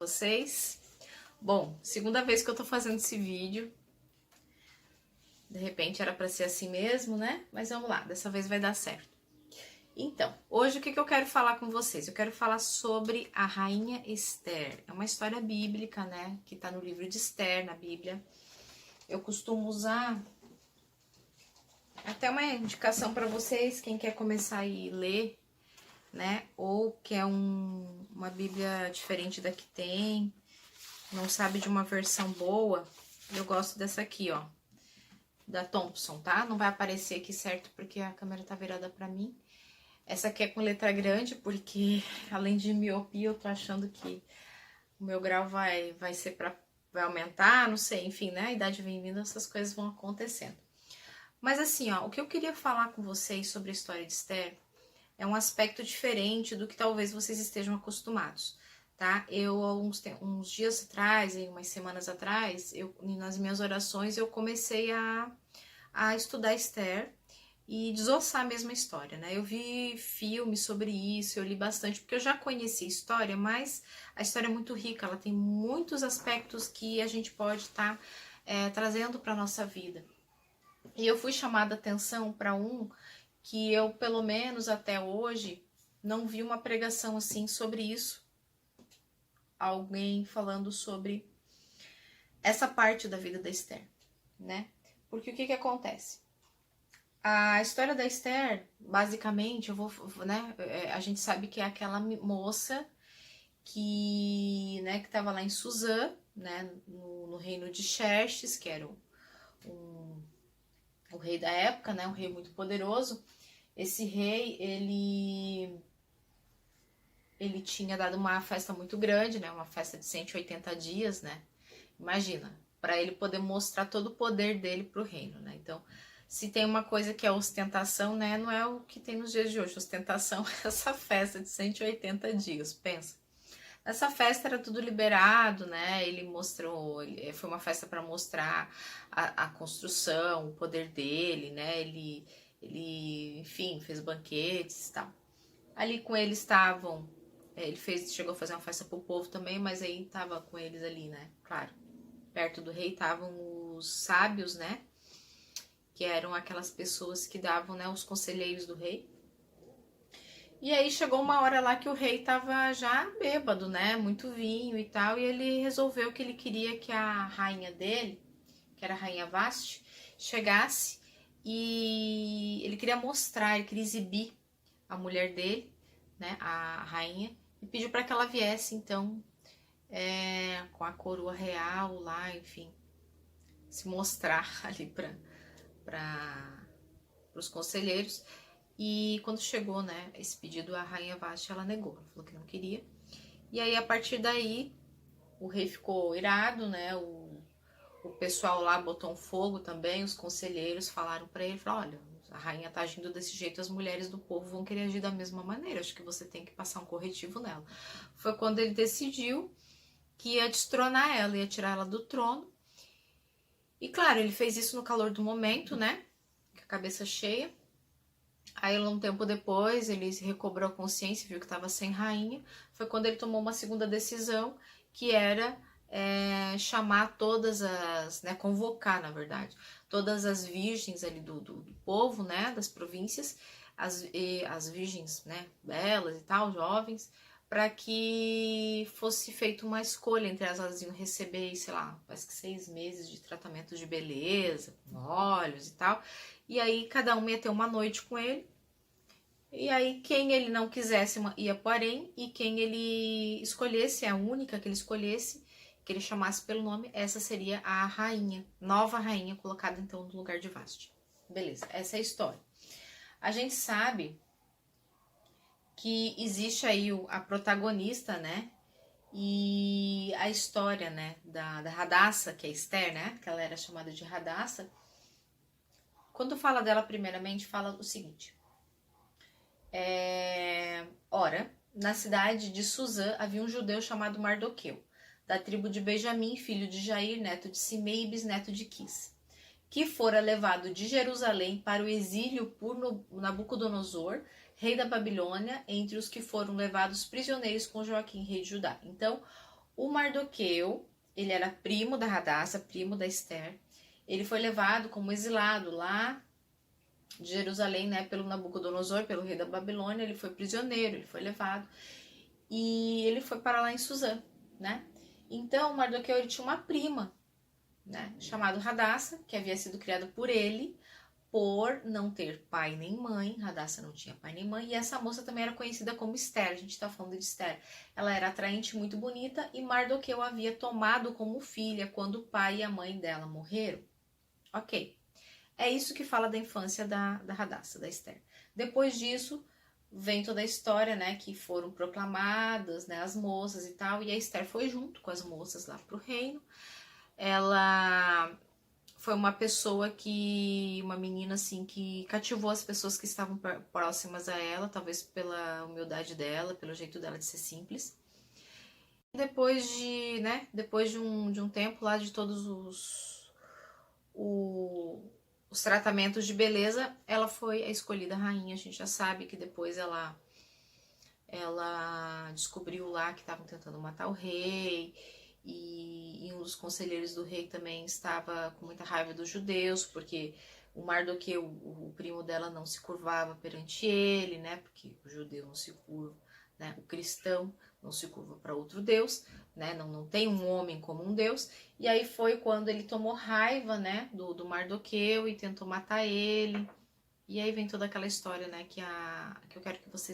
vocês? Bom, segunda vez que eu tô fazendo esse vídeo. De repente era pra ser assim mesmo, né? Mas vamos lá, dessa vez vai dar certo. Então, hoje o que eu quero falar com vocês? Eu quero falar sobre a Rainha Esther. É uma história bíblica, né? Que tá no livro de Esther, na Bíblia. Eu costumo usar até uma indicação para vocês, quem quer começar a ler, né? Ou quer uma Bíblia diferente da que tem, não sabe de uma versão boa. Eu gosto dessa aqui, ó, da Thompson, tá? Não vai aparecer aqui certo porque a câmera tá virada pra mim. Essa aqui é com letra grande porque, além de miopia, eu tô achando que o meu grau vai aumentar, não sei, enfim, né? A idade vem vindo, essas coisas vão acontecendo. Mas assim, ó, o que eu queria falar com vocês sobre a história de Esther é um aspecto diferente do que talvez vocês estejam acostumados, tá? Eu, uns dias atrás, umas semanas atrás, nas minhas orações, eu comecei a estudar Esther e desossar a mesma história, né? Eu vi filmes sobre isso, eu li bastante, porque eu já conheci a história, mas a história é muito rica, ela tem muitos aspectos que a gente pode estar trazendo para nossa vida. E eu fui chamada a atenção para que eu, pelo menos até hoje, não vi uma pregação assim sobre isso. Alguém falando sobre essa parte da vida da Esther, né? Porque o que acontece? A história da Esther, basicamente, né? A gente sabe que é aquela moça que estava lá em Suzã, né? No reino de Xerxes, que era o rei da época, né? Um rei muito poderoso. Esse rei, ele tinha dado uma festa muito grande, né? Uma festa de 180 dias, né? Imagina, para ele poder mostrar todo o poder dele para o reino, né? Então, se tem uma coisa que é ostentação, né? Não é o que tem nos dias de hoje. Ostentação é essa festa de 180 dias, pensa. Essa festa era tudo liberado, né? Ele mostrou, foi uma festa para mostrar a construção, o poder dele, né? Ele, enfim, fez banquetes e tal. Ali com eles estavam, chegou a fazer uma festa pro povo também, mas aí tava com eles ali, né? Claro, perto do rei estavam os sábios, né? Que eram aquelas pessoas que davam, né? Os conselheiros do rei. E aí chegou uma hora lá que o rei tava já bêbado, né? Muito vinho e tal. E ele resolveu que ele queria que a rainha dele, que era a rainha Vasti, chegasse e ele queria mostrar, ele queria exibir a mulher dele, né? A rainha. E pediu para que ela viesse, então, com a coroa real lá, enfim, se mostrar ali para os conselheiros. E quando chegou, né, esse pedido, a rainha Vasti, ela negou, ela falou que não queria. E aí, a partir daí, o rei ficou irado, né, o pessoal lá botou um fogo também, os conselheiros falaram pra ele, falaram, olha, a rainha tá agindo desse jeito, as mulheres do povo vão querer agir da mesma maneira, acho que você tem que passar um corretivo nela. Foi quando ele decidiu que ia destronar ela, ia tirar ela do trono. E claro, ele fez isso no calor do momento, né, com a cabeça cheia. Aí, um tempo depois, ele recobrou a consciência, viu que estava sem rainha. Foi quando ele tomou uma segunda decisão, que era chamar todas as, né, convocar, na verdade, todas as virgens ali do povo, né, das províncias, as virgens, né, belas e tal, jovens, para que fosse feita uma escolha entre elas iam receber, sei lá, parece que 6 meses de tratamento de beleza, com óleos e tal. E aí cada uma ia ter uma noite com ele. E aí quem ele não quisesse ia pro harém. E quem ele escolhesse, a única que ele escolhesse, que ele chamasse pelo nome, essa seria a rainha, nova rainha, colocada então no lugar de Vasti. Beleza, essa é a história. A gente sabe que existe aí a protagonista, né? E a história, né, da Radassa, que é Esther, né? Que ela era chamada de Radassa. Quando fala dela, primeiramente, fala o seguinte. Ora, na cidade de Suzã havia um judeu chamado Mardoqueu, da tribo de Benjamim, filho de Jair, neto de Simei e bisneto de Quis, que fora levado de Jerusalém para o exílio por Nabucodonosor, rei da Babilônia, entre os que foram levados prisioneiros com Joaquim, rei de Judá. Então, O Mardoqueu, ele era primo da Radassa, primo da Esther. Ele foi levado como exilado lá de Jerusalém, né, pelo Nabucodonosor, pelo rei da Babilônia. Ele foi prisioneiro, ele foi levado e ele foi para lá em Suzã, né? Então, Mardoqueu, ele tinha uma prima, né, chamada Radassa, que havia sido criada por ele, por não ter pai nem mãe. Radassa não tinha pai nem mãe, e essa moça também era conhecida como Esther. A gente está falando de Esther. Ela era atraente, muito bonita, e Mardoqueu havia tomado como filha quando o pai e a mãe dela morreram. Ok, é isso que fala da infância da Radassa, da Esther. Depois disso, vem toda a história, né, que foram proclamadas, né, as moças e tal, e a Esther foi junto com as moças lá pro reino. Ela foi uma pessoa que, uma menina assim, que cativou as pessoas que estavam próximas a ela, talvez pela humildade dela, pelo jeito dela de ser simples. Depois de, né, depois de um tempo lá, de todos os tratamentos de beleza, ela foi a escolhida rainha. A gente já sabe que depois ela descobriu lá que estavam tentando matar o rei, e um dos conselheiros do rei também estava com muita raiva dos judeus, porque o Mardoqueu, o primo dela, não se curvava perante ele, né? Porque o judeu não se curva, né? O cristão não se curva para outro deus, né? Não tem um homem como um deus. E aí foi quando ele tomou raiva, né? Do Mardoqueu e tentou matar ele. E aí vem toda aquela história, né, que eu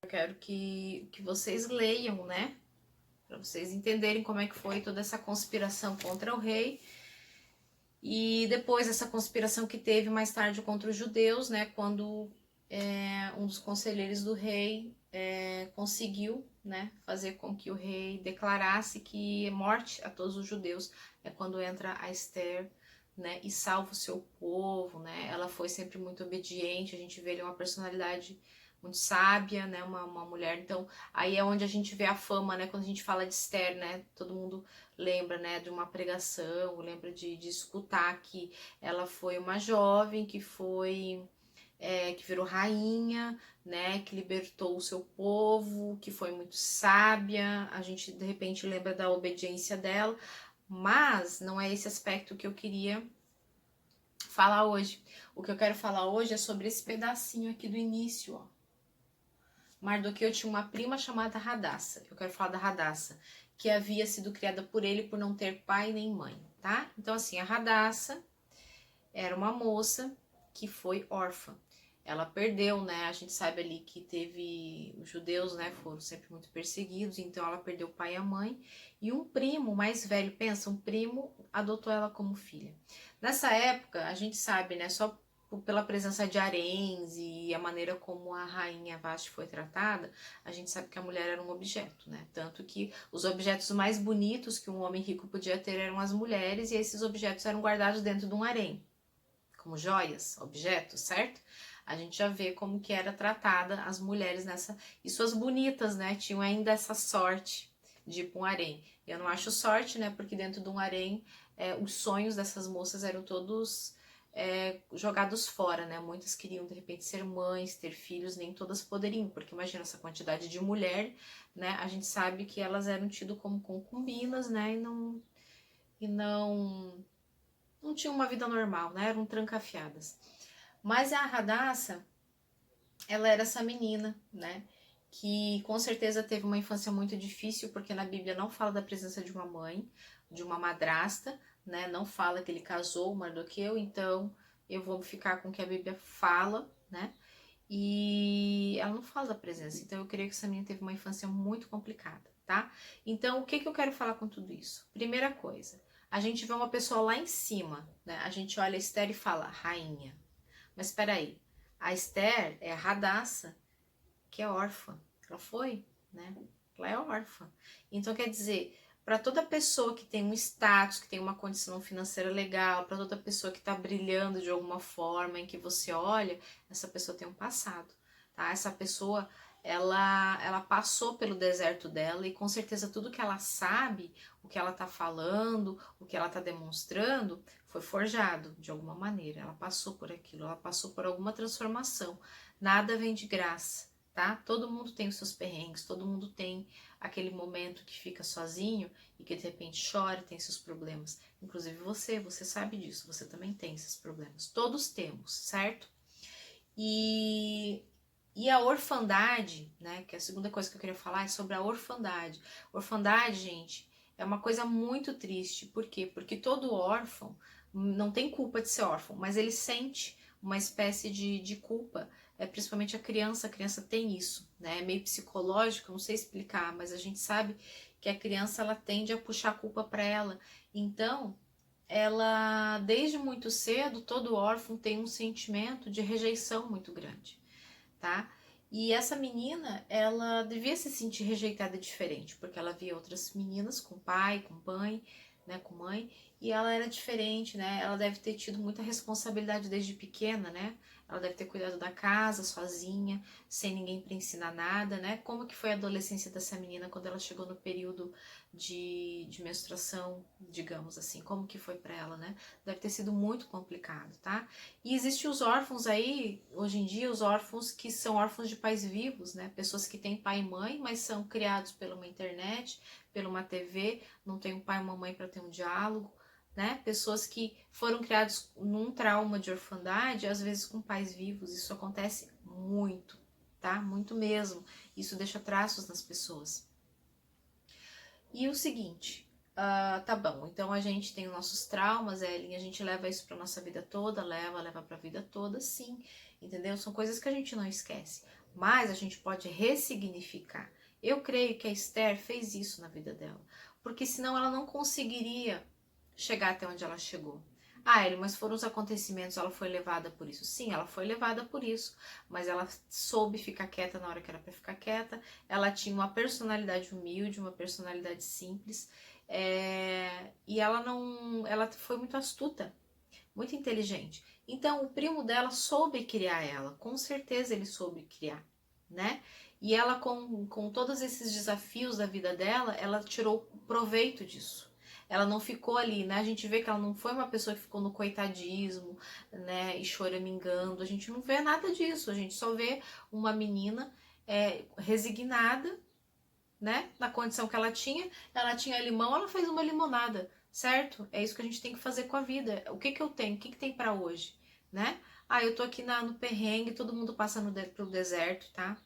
quero que vocês leiam, né, para vocês entenderem como é que foi toda essa conspiração contra o rei. E depois essa conspiração que teve mais tarde contra os judeus, né, quando um dos conselheiros do rei conseguiu, né, fazer com que o rei declarasse que morte a todos os judeus. É quando entra a Esther, né, e salva o seu povo, né? Ela foi sempre muito obediente. A gente vê ele uma personalidade muito sábia, né, uma mulher. Então aí é onde a gente vê a fama, né, quando a gente fala de Esther, né, todo mundo lembra, né, de uma pregação, lembra de escutar que ela foi uma jovem que foi que virou rainha, né, que libertou o seu povo, que foi muito sábia. A gente de repente lembra da obediência dela, mas não é esse aspecto que eu queria falar hoje. O que eu quero falar hoje é sobre esse pedacinho aqui do início, ó. Mardoqueu tinha uma prima chamada Radassa. Eu quero falar da Radassa, que havia sido criada por ele por não ter pai nem mãe, tá? Então assim, a Radassa era uma moça que foi órfã. Ela perdeu, né? A gente sabe ali que teve os judeus, né? Foram sempre muito perseguidos, então ela perdeu o pai e a mãe. E um primo mais velho, pensa, um primo adotou ela como filha. Nessa época, a gente sabe, né? Só pela presença de haréns e a maneira como a rainha Vashti foi tratada, a gente sabe que a mulher era um objeto, né? Tanto que os objetos mais bonitos que um homem rico podia ter eram as mulheres, e esses objetos eram guardados dentro de um harém, como joias, objetos, certo? A gente já vê como que era tratada as mulheres nessa... E suas bonitas, né? Tinham ainda essa sorte de ir para um harém. Eu não acho sorte, né? Porque dentro de um harém, os sonhos dessas moças eram todos jogados fora, né? Muitas queriam, de repente, ser mães, ter filhos, nem todas poderiam. Porque imagina essa quantidade de mulher, né? A gente sabe que elas eram tidas como concubinas, né? E não tinham uma vida normal, né? Eram trancafiadas. Mas a Radassa, ela era essa menina, né? Que com certeza teve uma infância muito difícil, porque na Bíblia não fala da presença de uma mãe, de uma madrasta, né? Não fala que ele casou, Mardoqueu, então eu vou ficar com o que a Bíblia fala, né? E ela não fala da presença, então eu creio que essa menina teve uma infância muito complicada, tá? Então o que eu quero falar com tudo isso? Primeira coisa, a gente vê uma pessoa lá em cima, né? A gente olha a Esther e fala, rainha. Mas espera aí, a Esther é a Radassa, que é órfã. Ela foi, né? Ela é órfã. Então quer dizer, para toda pessoa que tem um status, que tem uma condição financeira legal, para toda pessoa que está brilhando de alguma forma, em que você olha, essa pessoa tem um passado, tá? Essa pessoa, ela passou pelo deserto dela, e com certeza tudo que ela sabe, o que ela tá falando, o que ela tá demonstrando, foi forjado de alguma maneira. Ela passou por aquilo, ela passou por alguma transformação. Nada vem de graça, tá? Todo mundo tem os seus perrengues, todo mundo tem aquele momento que fica sozinho e que de repente chora, tem seus problemas. Inclusive você sabe disso, você também tem esses problemas. Todos temos, certo? E a orfandade, né, que é a segunda coisa que eu queria falar, é sobre a orfandade. Orfandade, gente, é uma coisa muito triste. Por quê? Porque todo órfão não tem culpa de ser órfão, mas ele sente uma espécie de culpa, principalmente a criança tem isso, né? É meio psicológico, não sei explicar, mas a gente sabe que a criança ela tende a puxar a culpa para ela. Então, ela, desde muito cedo, todo órfão tem um sentimento de rejeição muito grande, tá? E essa menina, ela devia se sentir rejeitada diferente, porque ela via outras meninas com pai, com mãe, né, com mãe, e ela era diferente, né? Ela deve ter tido muita responsabilidade desde pequena, né? Ela deve ter cuidado da casa sozinha, sem ninguém para ensinar nada, né? Como que foi a adolescência dessa menina quando ela chegou no período de menstruação, digamos assim? Como que foi para ela, né? Deve ter sido muito complicado, tá? E existem os órfãos aí, hoje em dia, os órfãos que são órfãos de pais vivos, né? Pessoas que têm pai e mãe, mas são criados pela uma internet, pela uma TV, não tem um pai e uma mãe para ter um diálogo, né? Pessoas que foram criados num trauma de orfandade, às vezes com pais vivos. Isso acontece muito, tá? Muito mesmo. Isso deixa traços nas pessoas. E o seguinte, tá bom, então a gente tem os nossos traumas, Ellen, a gente leva isso pra nossa vida toda, leva pra vida toda, sim, entendeu? São coisas que a gente não esquece, mas a gente pode ressignificar. Eu creio que a Esther fez isso na vida dela, porque senão ela não conseguiria chegar até onde ela chegou. Ah, Ellen, mas foram os acontecimentos, ela foi levada por isso. Sim, ela foi levada por isso, mas ela soube ficar quieta na hora que era para ficar quieta. Ela tinha uma personalidade humilde, uma personalidade simples, e ela não, ela foi muito astuta, muito inteligente. Então, o primo dela soube criar ela, com certeza ele soube criar, né? E ela, com todos esses desafios da vida dela, ela tirou proveito disso. Ela não ficou ali, né? A gente vê que ela não foi uma pessoa que ficou no coitadismo, né? E choramingando. A gente não vê nada disso. A gente só vê uma menina resignada, né? Na condição que ela tinha limão, ela fez uma limonada, certo? É isso que a gente tem que fazer com a vida. O que que eu tenho? O que que tem para hoje, né? Ah, eu tô aqui no perrengue, todo mundo passa pelo deserto, tá?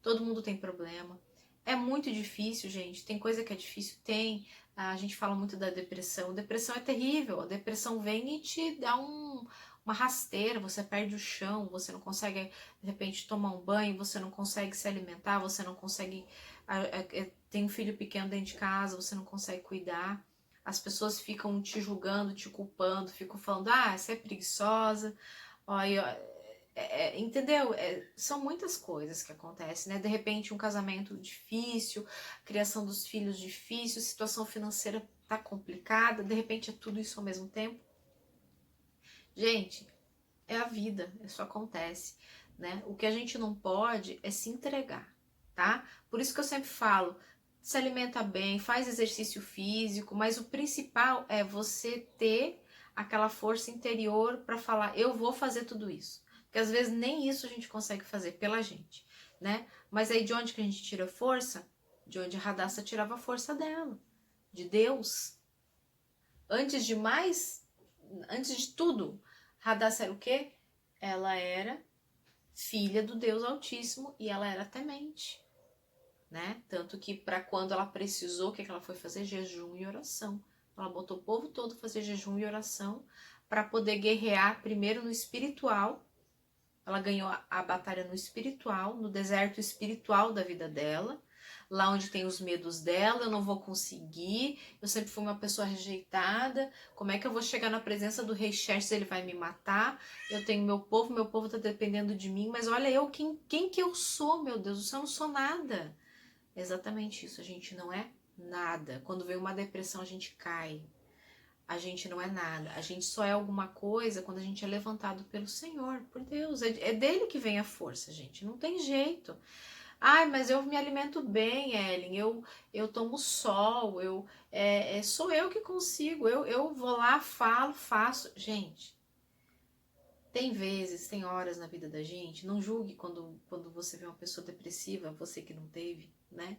Todo mundo tem problema. É muito difícil, gente. Tem coisa que é difícil? Tem. A gente fala muito da depressão. Depressão é terrível. A depressão vem e te dá uma rasteira, você perde o chão, você não consegue, de repente, tomar um banho, você não consegue se alimentar, você não consegue. Tem um filho pequeno dentro de casa, você não consegue cuidar. As pessoas ficam te julgando, te culpando, ficam falando, ah, você é preguiçosa, olha, entendeu? São muitas coisas que acontecem, né? De repente, um casamento difícil, criação dos filhos difícil, situação financeira tá complicada, de repente é tudo isso ao mesmo tempo. Gente, é a vida, isso acontece, né? O que a gente não pode é se entregar, tá? Por isso que eu sempre falo, se alimenta bem, faz exercício físico, mas o principal é você ter aquela força interior para falar, eu vou fazer tudo isso. Porque às vezes nem isso a gente consegue fazer pela gente, né? Mas aí de onde que a gente tira força? De onde a Radassa tirava a força dela, de Deus. Antes de mais, antes de tudo, Radassa era o quê? Ela era filha do Deus Altíssimo e ela era temente, né? Tanto que para quando ela precisou, o que ela foi fazer? Jejum e oração. Ela botou o povo todo fazer jejum e oração para poder guerrear primeiro no espiritual. Ela ganhou a batalha no espiritual, no deserto espiritual da vida dela, lá onde tem os medos dela, eu não vou conseguir, eu sempre fui uma pessoa rejeitada, como é que eu vou chegar na presença do rei Xerxes, ele vai me matar, eu tenho meu povo tá dependendo de mim, mas olha eu, quem que eu sou, meu Deus, eu não sou nada. É exatamente isso, a gente não é nada. Quando vem uma depressão, a gente cai. A gente não é nada. A gente só é alguma coisa quando a gente é levantado pelo Senhor, por Deus. É dele que vem a força, gente. Não tem jeito. Ai, mas eu me alimento bem, Ellen. Eu tomo sol. Sou eu que consigo. Eu vou lá, falo, faço. Gente, tem vezes, tem horas na vida da gente. Não julgue quando você vê uma pessoa depressiva, você que não teve, né?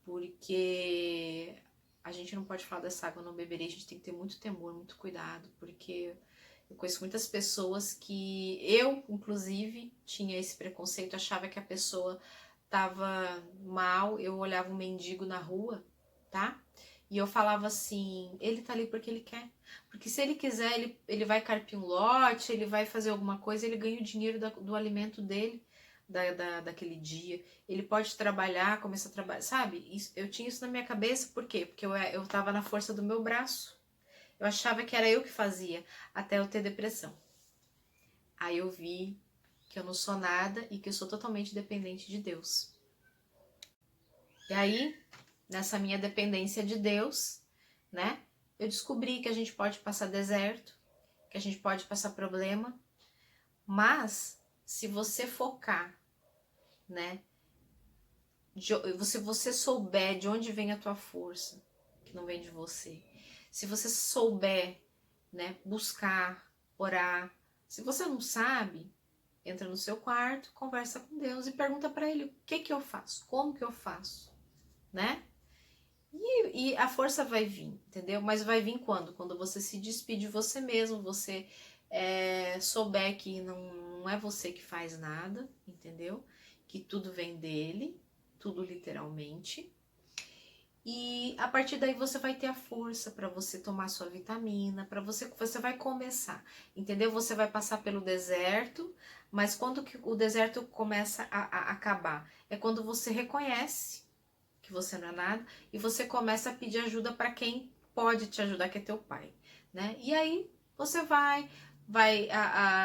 porque a gente não pode falar dessa água não beberei, a gente tem que ter muito temor, muito cuidado, porque eu conheço muitas pessoas que eu, inclusive, tinha esse preconceito, achava que a pessoa tava mal, eu olhava um mendigo na rua, tá? E eu falava assim, ele tá ali porque ele quer. Porque se ele quiser, ele vai carpir um lote, ele vai fazer alguma coisa, ele ganha o dinheiro do alimento dele, daquele dia. Ele pode trabalhar, começar a trabalhar, sabe? Eu tinha isso na minha cabeça, por quê? Porque eu tava na força do meu braço. Eu achava que era eu que fazia, até eu ter depressão. Aí eu vi que eu não sou nada e que eu sou totalmente dependente de Deus. E aí, nessa minha dependência de Deus, né, eu descobri que a gente pode passar deserto, que a gente pode passar problema, mas se você focar, né, se você souber de onde vem a tua força, que não vem de você, se você souber, né, buscar, orar, se você não sabe, entra no seu quarto, conversa com Deus e pergunta para ele o que eu faço, como que eu faço, né? E a força vai vir, entendeu? Mas vai vir quando? Quando você se despide de você mesmo, você souber que não é você que faz nada, entendeu? Que tudo vem dele, tudo literalmente. E a partir daí você vai ter a força para você tomar sua vitamina, para você vai começar, entendeu? Você vai passar pelo deserto, mas quando que o deserto começa a acabar? É quando você reconhece que você não é nada e você começa a pedir ajuda para quem pode te ajudar, que é teu pai, né? E aí você vai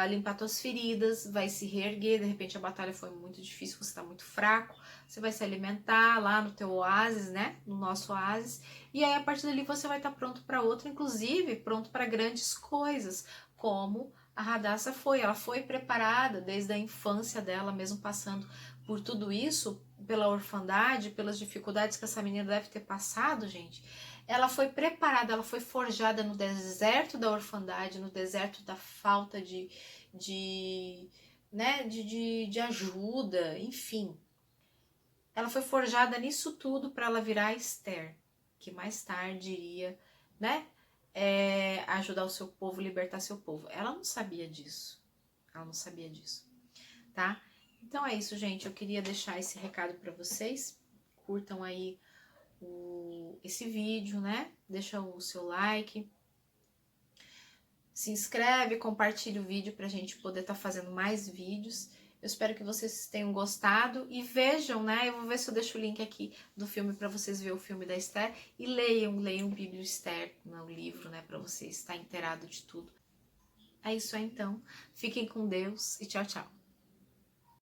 limpar tuas feridas, vai se reerguer, de repente a batalha foi muito difícil, você está muito fraco, você vai se alimentar lá no teu oásis, né? No nosso oásis, e aí a partir dali você vai estar pronto para outra, inclusive pronto para grandes coisas, como a Radassa foi. Ela foi preparada desde a infância dela, mesmo passando por tudo isso, pela orfandade, pelas dificuldades que essa menina deve ter passado, gente. Ela foi preparada, ela foi forjada no deserto da orfandade, no deserto da falta de ajuda, enfim. Ela foi forjada nisso tudo para ela virar Esther, que mais tarde iria, né, ajudar o seu povo, libertar seu povo. Ela não sabia disso. Ela não sabia disso, tá? Então é isso, gente. Eu queria deixar esse recado para vocês. Curtam aí esse vídeo, né? Deixa o seu like. Se inscreve, compartilha o vídeo pra gente poder estar fazendo mais vídeos. Eu espero que vocês tenham gostado e vejam, né? Eu vou ver se eu deixo o link aqui do filme para vocês verem o filme da Esther e leiam Bíblia Esther, no livro, né? Para vocês estar inteirado de tudo. É isso aí, então. Fiquem com Deus e tchau, tchau.